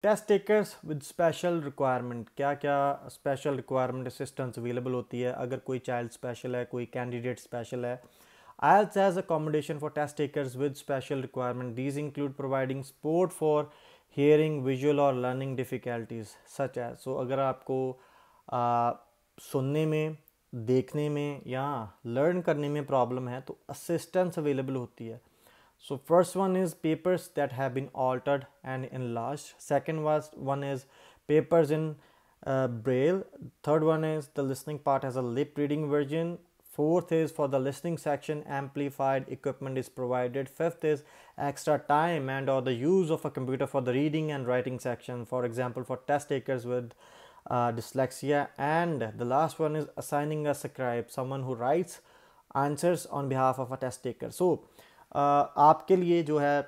Test takers with special requirement, क्या क्या special requirement assistance available होती है अगर कोई चाइल्ड स्पेशल है, कोई कैंडिडेट स्पेशल है। IELTS has accommodation for test takers with special requirement. These include providing support for hearing, visual और learning difficulties such as, so अगर आपको सुनने में, देखने में या लर्न करने में प्रॉब्लम है तो असिस्टेंस अवेलेबल होती है। So first one is papers that have been altered and enlarged. One is papers in braille. Third one is the listening part has a lip reading version. Fourth is for the listening section amplified equipment is provided. Fifth is extra time and or the use of a computer for the reading and writing section, for example for test takers with dyslexia. And the last one is assigning a scribe, someone who writes answers on behalf of a test taker. So आपके लिए जो है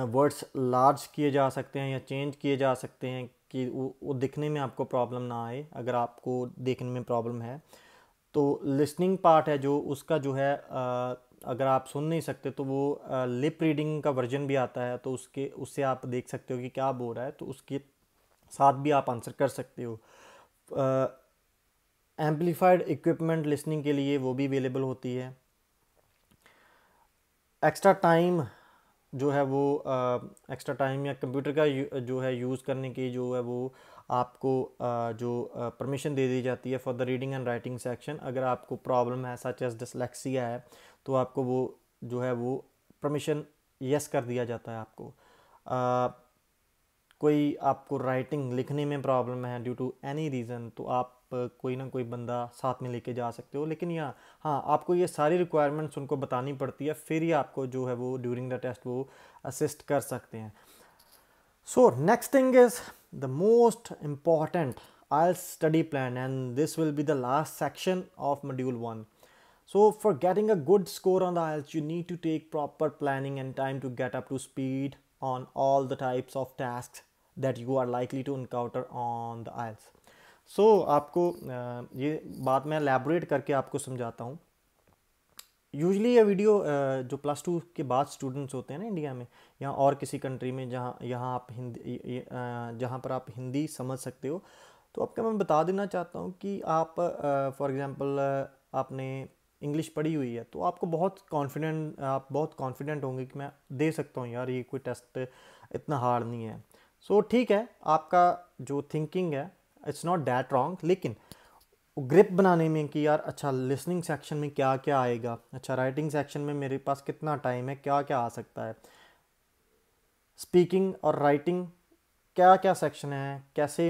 words large किए जा सकते हैं या change किए जा सकते हैं कि वो दिखने में आपको प्रॉब्लम ना आए। अगर आपको देखने में प्रॉब्लम है तो लिसनिंग पार्ट है जो उसका जो है अगर आप सुन नहीं सकते तो वो लिप रीडिंग का वर्जन भी आता है, तो उससे आप देख सकते हो कि क्या बोल रहा है, तो उसके साथ भी आप आंसर कर सकते हो। एम्पलीफाइड इक्विपमेंट लिसनिंग के लिए वो भी अवेलेबल होती है। एक्स्ट्रा टाइम जो है वो एक्स्ट्रा टाइम या कंप्यूटर का जो है यूज़ करने की जो है वो आपको जो परमिशन दे दी जाती है for the reading and writing section. अगर आपको प्रॉब्लम है सच एज डिसलेक्सिया है तो आपको वो जो है वो परमिशन यस कर दिया जाता है आपको। कोई आपको राइटिंग लिखने में प्रॉब्लम है ड्यू टू एनी रीज़न तो आप कोई ना कोई बंदा साथ में लेके जा सकते हो, लेकिन हाँ आपको ये सारी रिक्वायरमेंट्स उनको बतानी पड़ती है, फिर ही आपको जो है वो ड्यूरिंग द टेस्ट वो असिस्ट कर सकते हैं। So next thing is the most important IELTS study plan, and this will be the last section of module 1. So for getting a good score on the IELTS you need to take proper planning and time to get up to speed on all the types of tasks that you are likely to encounter on the IELTS. So आपको ये बात मैं elaborate करके आपको समझाता हूँ। Usually ये video जो +2 के बाद स्टूडेंट्स होते हैं ना इंडिया में या और किसी कंट्री में जहाँ आप हिंदी जहाँ पर आप हिंदी समझ सकते हो, तो आपको मैं बता देना चाहता हूँ कि आप फॉर एग्जांपल आपने इंग्लिश पढ़ी हुई है तो आपको आप बहुत कॉन्फिडेंट होंगे कि मैं दे सकता हूँ यार, ये कोई टेस्ट इतना हार्ड नहीं है। सो ठीक है, आपका जो थिंकिंग है इट्स नॉट दैट रॉन्ग, लेकिन ग्रिप बनाने में कि यार अच्छा लिसनिंग सेक्शन में क्या क्या आएगा, अच्छा राइटिंग सेक्शन में मेरे पास कितना टाइम है, क्या क्या आ सकता है, स्पीकिंग और राइटिंग क्या क्या सेक्शन है, कैसे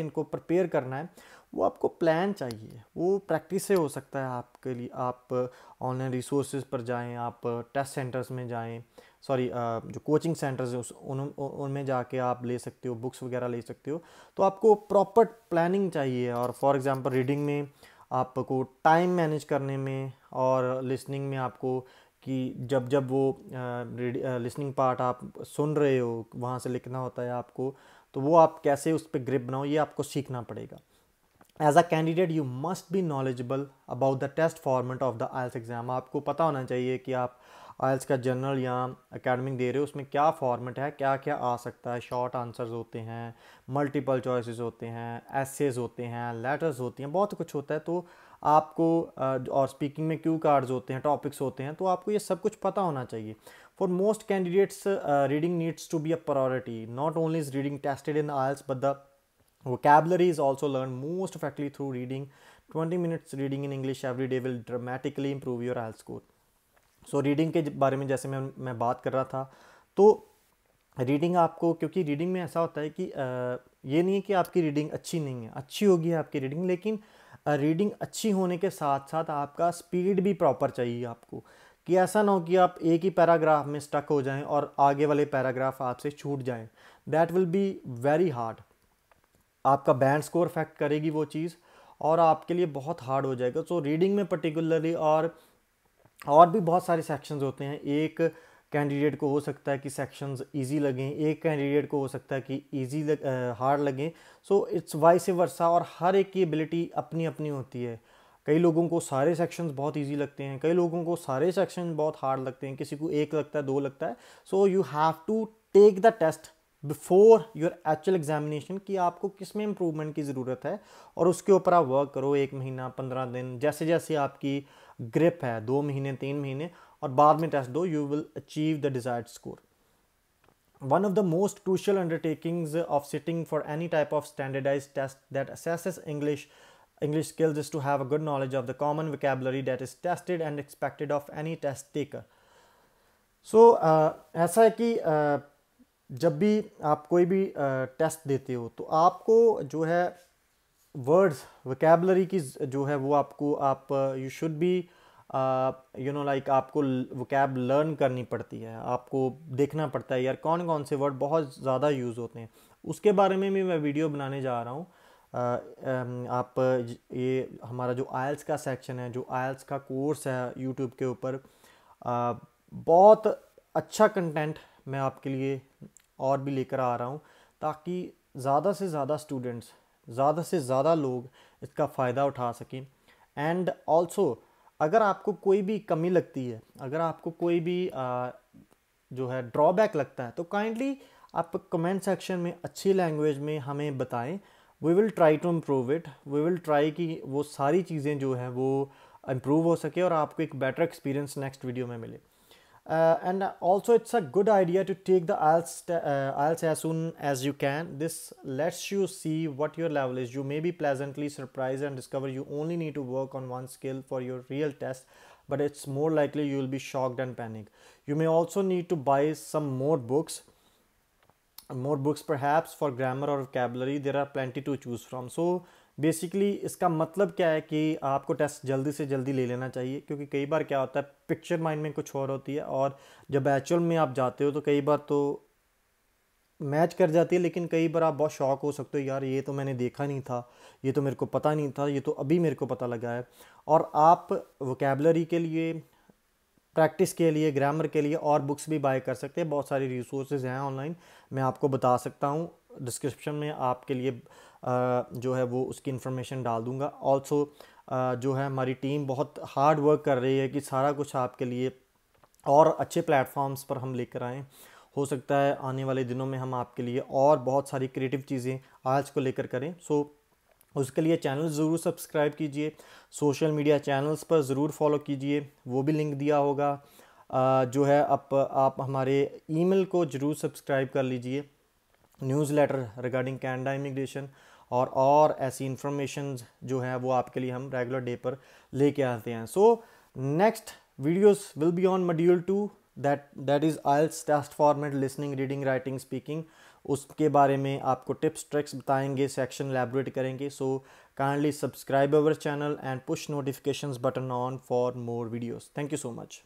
इनको प्रिपेयर करना है, वो आपको प्लान चाहिए। वो प्रैक्टिस से हो सकता है आपके लिए। आप ऑनलाइन रिसोर्सेज पर जाएं, आप टेस्ट सेंटर्स में जाएं, जो कोचिंग सेंटर्स हैं उनमें जाके आप ले सकते हो, बुक्स वगैरह ले सकते हो। तो आपको प्रॉपर प्लानिंग चाहिए। और फॉर एग्जांपल रीडिंग में आपको टाइम मैनेज करने में और लिसनिंग में आपको कि जब जब वो लिसनिंग पार्ट आप सुन रहे हो वहाँ से लिखना होता है आपको, तो वो आप कैसे उस पर ग्रिप बनाओ ये आपको सीखना पड़ेगा। As a candidate you must be knowledgeable about the test format of the IELTS exam. आपको पता होना चाहिए कि आप IELTS का जनरल या एकेडमिक दे रहे हो, उसमें क्या फॉर्मेट है, क्या क्या आ सकता है। शॉर्ट आंसर्स होते हैं, मल्टीपल चॉइसेस होते हैं, एसेज होते हैं, लेटर्स होती हैं, बहुत कुछ होता है। तो आपको और स्पीकिंग में क्यू कार्ड्स होते हैं, टॉपिक्स होते हैं, तो आपको ये सब कुछ पता होना चाहिए। For most candidates reading needs to be a priority. Not only is reading tested in IELTS but the vocabulary is also learned most effectively through reading. 20 minutes reading in English every day will dramatically improve your IELTS score. So reading के बारे में जैसे मैं बात कर रहा था, तो रीडिंग आपको, क्योंकि रीडिंग में ऐसा होता है कि ये नहीं है कि आपकी रीडिंग अच्छी नहीं है, अच्छी होगी आपकी रीडिंग, लेकिन रीडिंग अच्छी होने के साथ साथ आपका स्पीड भी प्रॉपर चाहिए आपको, कि ऐसा ना हो कि आप एक ही पैराग्राफ में स्टक हो जाएं और आगे वाले पैराग्राफ आपसे छूट जाएं। That will be very hard. आपका बैंड स्कोर अफेक्ट करेगी वो चीज़ और आपके लिए बहुत हार्ड हो जाएगा। सो रीडिंग में पर्टिकुलरली और भी बहुत सारे सेक्शंस होते हैं। एक कैंडिडेट को हो सकता है कि सेक्शंस इजी लगें, एक कैंडिडेट को हो सकता है कि हार्ड लगें। सो इट्स वाइस वर्सा, और हर एक की एबिलिटी अपनी अपनी होती है। कई लोगों को सारे सेक्शंस बहुत इजी लगते हैं, कई लोगों को सारे सेक्शन बहुत हार्ड लगते हैं, किसी को एक लगता है, दो लगता है। So you have to take the test before your actual examination कि आपको किस में इम्प्रूवमेंट की ज़रूरत है, और उसके ऊपर आप वर्क करो 1 महीना 15 दिन, जैसे जैसे आपकी ग्रिप है, 2 महीने 3 महीने, और बाद में टेस्ट दो, you will achieve the desired score. One of the most crucial undertakings of sitting for any type of standardized test that assesses English skills is to have a good knowledge of the common vocabulary that is tested and expected of any test taker. So ऐसा है कि जब भी आप कोई भी test देते हो तो आपको जो है वर्ड्स वोकेबलरी की जो है वो आपको आप यू शुड बी लाइक आपको वोकैब लर्न करनी पड़ती है, आपको देखना पड़ता है यार कौन कौन से वर्ड बहुत ज़्यादा यूज़ होते हैं, उसके बारे में भी मैं वीडियो बनाने जा रहा हूँ. आप ये हमारा जो आयल्स का सेक्शन है, जो आयल्स का कोर्स है यूट्यूब के ऊपर, बहुत अच्छा कंटेंट मैं आपके लिए और भी लेकर आ रहा हूँ, ताकि ज़्यादा से ज़्यादा स्टूडेंट्स, ज़्यादा से ज़्यादा लोग इसका फ़ायदा उठा सकें. एंड ऑल्सो अगर आपको कोई भी कमी लगती है, अगर आपको कोई भी जो है ड्रॉबैक लगता है, तो काइंडली आप कमेंट सेक्शन में अच्छी लैंग्वेज में हमें बताएं. We will try to improve it. We will try कि वो सारी चीज़ें जो हैं वो इम्प्रूव हो सके और आपको एक बेटर एक्सपीरियंस नेक्स्ट वीडियो में मिले. And also it's a good idea to take the IELTS as soon as you can. This lets you see what your level is. You may be pleasantly surprised and discover you only need to work on one skill for your real test, but it's more likely you will be shocked and panic. You may also need to buy some more books perhaps for grammar or vocabulary. There are plenty to choose from. So basically इसका मतलब क्या है कि आपको test जल्दी से जल्दी ले लेना चाहिए, क्योंकि कई बार क्या होता है पिक्चर माइंड में कुछ और होती है और जब एक्चुअल में आप जाते हो तो कई बार तो मैच कर जाती है, लेकिन कई बार आप बहुत शॉक हो सकते हो, यार ये तो मैंने देखा नहीं था, ये तो मेरे को पता नहीं था, ये तो अभी मेरे को पता लगा है. और आप वोकेबलरी के लिए, प्रैक्टिस के लिए, ग्रामर के लिए और बुक्स भी बाय कर सकते हैं. बहुत सारी रिसोर्सेज हैं ऑनलाइन, मैं आपको बता सकता हूँ, डिस्क्रिप्शन में आपके लिए जो है वो उसकी इन्फॉर्मेशन डाल दूंगा. ऑल्सो जो है हमारी टीम बहुत हार्ड वर्क कर रही है कि सारा कुछ आपके लिए और अच्छे प्लेटफॉर्म्स पर हम लेकर आएँ. हो सकता है आने वाले दिनों में हम आपके लिए और बहुत सारी क्रिएटिव चीज़ें आज को लेकर करें. सो उसके लिए चैनल ज़रूर सब्सक्राइब कीजिए, सोशल मीडिया चैनल्स पर ज़रूर फॉलो कीजिए, वो भी लिंक दिया होगा. जो है आप हमारे ईमेल को ज़रूर सब्सक्राइब कर लीजिए, न्यूज़लेटर रिगार्डिंग कनाडा इमिग्रेशन, और ऐसी इन्फॉर्मेशन जो है वो आपके लिए हम रेगुलर डे पर लेके आते हैं. So next videos will be on module 2, that is IELTS test format, listening, reading, writing, speaking. उसके बारे में आपको टिप्स ट्रिक्स बताएंगे, सेक्शन एलैबोरेट करेंगे. So kindly subscribe our channel and push notifications button on for more videos. Thank you so much.